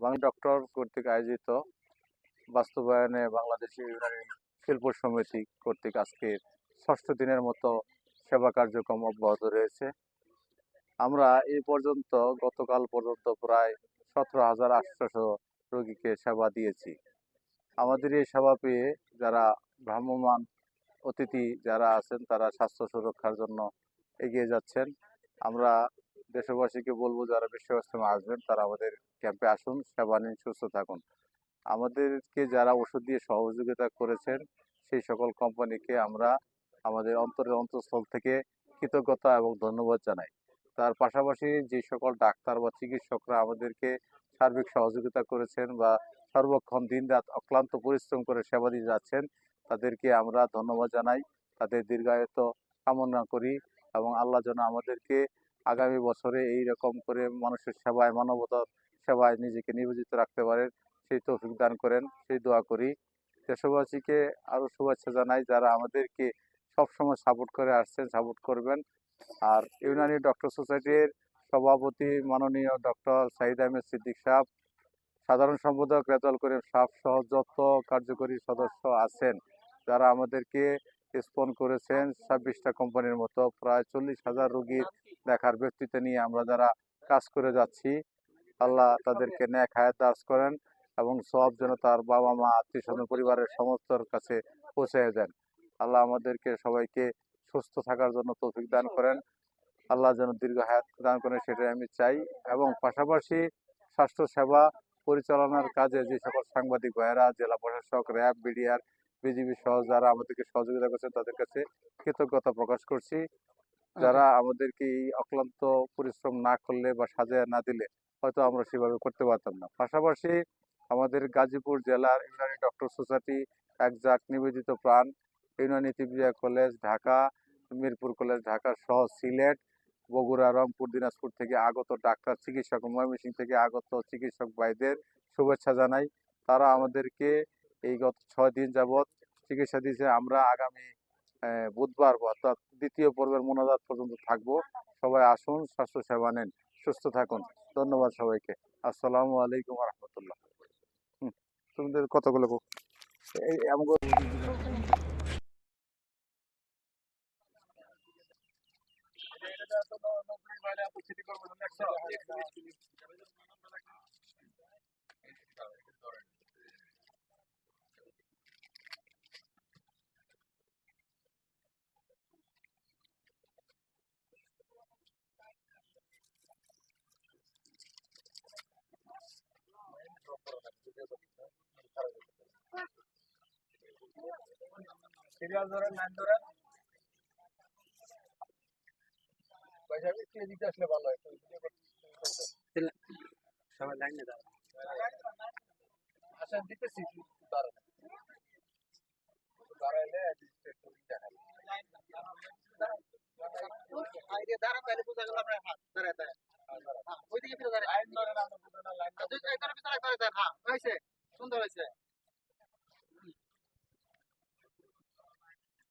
Bangla doctor কর্তৃক আয়োজিত বাস্তবায়নে বাংলাদেশি ইউনানি শিল্প সমিতি কর্তৃক আজকে ষষ্ঠ দিনের মতো সেবা কার্যক্রম অব্যাহত রয়েছে। আমরা এই পর্যন্ত গতকাল পর্যন্ত প্রায় 17,800 রোগীকে সেবা দিয়েছি। আমাদের এই সেবা পেয়ে যারা ভ্রাম্যমাণ অতিথি যারা আছেন তারা স্বাস্থ্য সুরক্ষার জন্য এগিয়ে যাচ্ছেন। আমরা দেশবাসীকে বলবো যারা বিশ্ব ইজতেমা আসবেন তারা আমাদের ক্যাম্পে আসুন, সেবা নিন, সুস্থ থাকুন। আমাদেরকে যারা ওষুধ দিয়ে সহযোগিতা করেছেন সেই সকল কোম্পানিকে আমরা আমাদের অন্তরের অন্তঃস্থল থেকে কৃতজ্ঞতা এবং ধন্যবাদ জানাই। তার পাশাপাশি যে সকল ডাক্তার বা চিকিৎসকরা আমাদেরকে সার্বিক সহযোগিতা করেছেন বা সর্বক্ষণ দিনরাত অক্লান্ত পরিশ্রম করে সেবা দিয়ে যাচ্ছেন তাদেরকে আমরা ধন্যবাদ জানাই, তাদের দীর্ঘায়িত কামনা করি এবং আল্লাহ যেন আমাদেরকে আগামী বছরে এই রকম করে মানুষের সেবায়, মানবতার সেবায় নিজেকে নিয়োজিত রাখতে পারেন সেই তৌফিক দান করেন, সেই দোয়া করি। দেশবাসীকে আরও শুভেচ্ছা জানাই যারা আমাদেরকে সবসময় সাপোর্ট করে আসছেন, সাপোর্ট করবেন। আর ইউনানি ডক্টর সোসাইটির সভাপতি মাননীয় ডক্টর সাইদ আহমেদ সিদ্দিক সাহেব, সাধারণ সম্পাদক রেজাউল করিম সাহেব সহ যত কার্যকরী সদস্য আছেন যারা আমাদেরকে স্পন করেছেন, 26টা কোম্পানির মতো প্রায় 40,000 রোগীর দেখার ব্যক্তিত্ব নিয়ে আমরা যারা কাজ করে যাচ্ছি, আল্লাহ তাদেরকে নেক হায়াত দারাজ করেন এবং সব যেন তার বাবা মা আত্মীয় স্বজন পরিবারের সমস্তর কাছে পৌঁছে দেন। আল্লাহ আমাদেরকে সবাইকে সুস্থ থাকার জন্য তৌফিক দান করেন, আল্লাহ যেন দীর্ঘ হায়াত দান করেন সেটাই আমি চাই। এবং পাশাপাশি স্বাস্থ্য সেবা পরিচালনার কাজে যে সকল সাংবাদিক ভাইয়েরা, জেলা প্রশাসক, র্যাব, বিডিআর, বিজিবি সহ যারা আমাদেরকে সহযোগিতা করছেন তাদের কাছে কৃতজ্ঞতা প্রকাশ করছি। যারা আমাদেরকে এই অক্লান্ত পরিশ্রম না করলে বা সাজায় না দিলে হয়তো আমরা সেভাবে করতে পারতাম না। পাশাপাশি আমাদের গাজীপুর জেলার ইউনানি ডক্টর সোসাইটি একজাক নিবেদিত প্রাণ, ইউনানি তিব্বিয়া কলেজ ঢাকা, মিরপুর কলেজ ঢাকা সহ সিলেট, বগুড়া, রংপুর, দিনাজপুর থেকে আগত ডাক্তার, চিকিৎসক, ময়মনসিংহ থেকে আগত চিকিৎসক ভাইদের শুভেচ্ছা জানাই। তারা আমাদেরকে এই গত 6 দিন যাবৎ চিকিৎসা দিয়েছে। আমরা আগামী বুধবার অর্থাৎ দ্বিতীয় পর্বের মোনাজাত পর্যন্ত থাকবো। সবাই আসুন, স্বাস্থ্য সেবা নেন, সুস্থ থাকুন। ধন্যবাদ সবাইকে। আসসালামু আলাইকুম রহমতুল্লাহ। তোমাদের কতগুলো এই আমাকে সিরিয়াল ধরেন, লাইন ধরেন, পয়সা কে দিতে আসলে ভালো হয়। সবাই লাইনে দাঁড়ান, আসেন দিতেছি, দাঁড়ান, দাঁড়াইলে দাঁড়ান তাহলে বোঝা গেল আমরা হাত দাঁড়ায় দাঁড়ায় ওইদিকে ফিরে দাঁড়ায় লাইন ধরেন, আমরা বুঝে না লাইন সুন্দর হয়েছে।